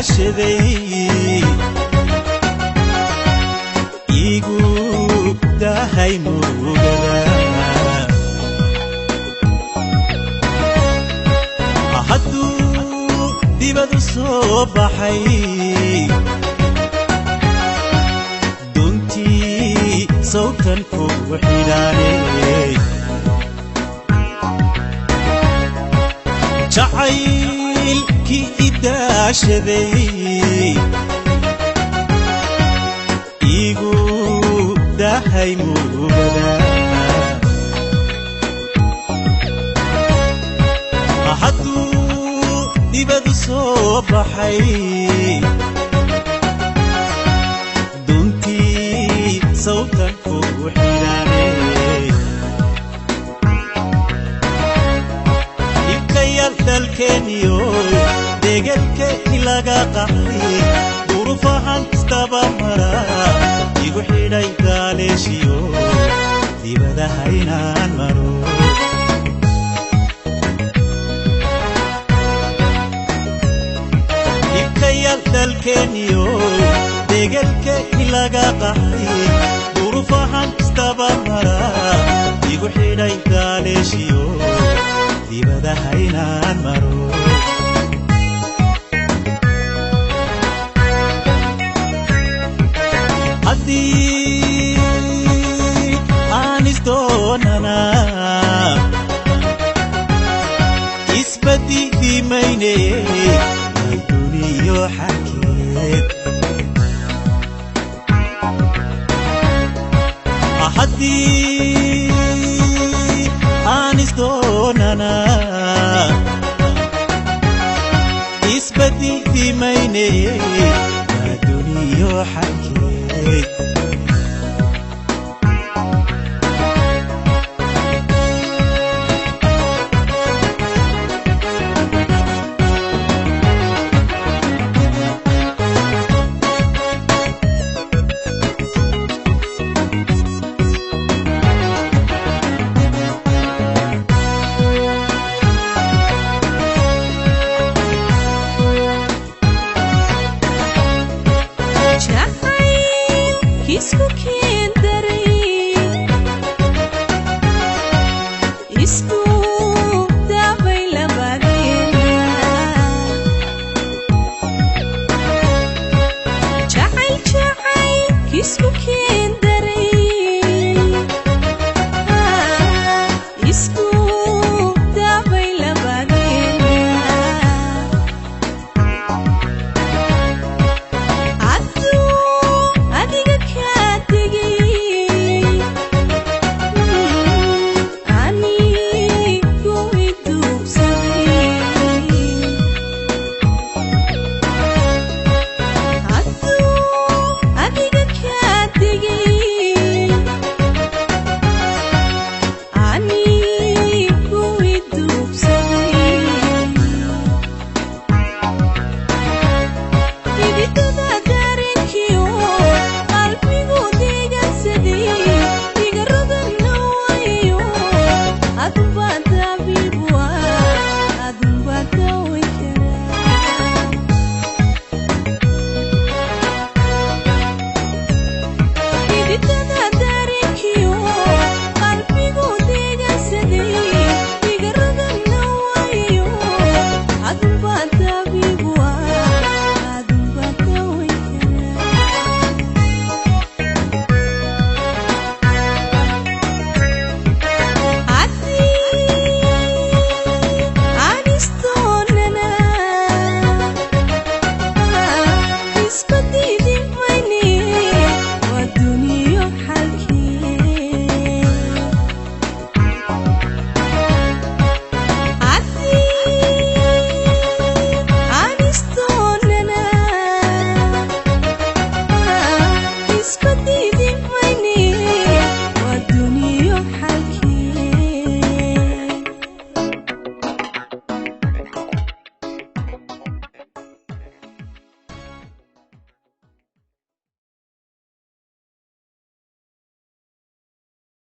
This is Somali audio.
daashaday igu dahay murugada hadduu dibadu soo baxay duntii sawtan kugu xidhaanay jacaylkii idaashaday igu dahay murugada hadduu dibadu soo baxay duntii sawtan kugu xidhaanay ibkayal dalkeeniyo degelka ilaga qaxay durufahan istaba mara igu xidhay gaaleeshiyo dibadaha inaan maro ibkayal dalkeeniyo degelka ilaga qaxay durufahan istaba mara igu xidhay gaaleeshiyo dibadaha inaan maro haddii aan isdoonana isbadili mayne adduuniyo xalkeed haddii aan isdoonana isbadili mayne adduuniyo xalkeed isku keendaray isku daabay labadeena jacayl isku keendaray isku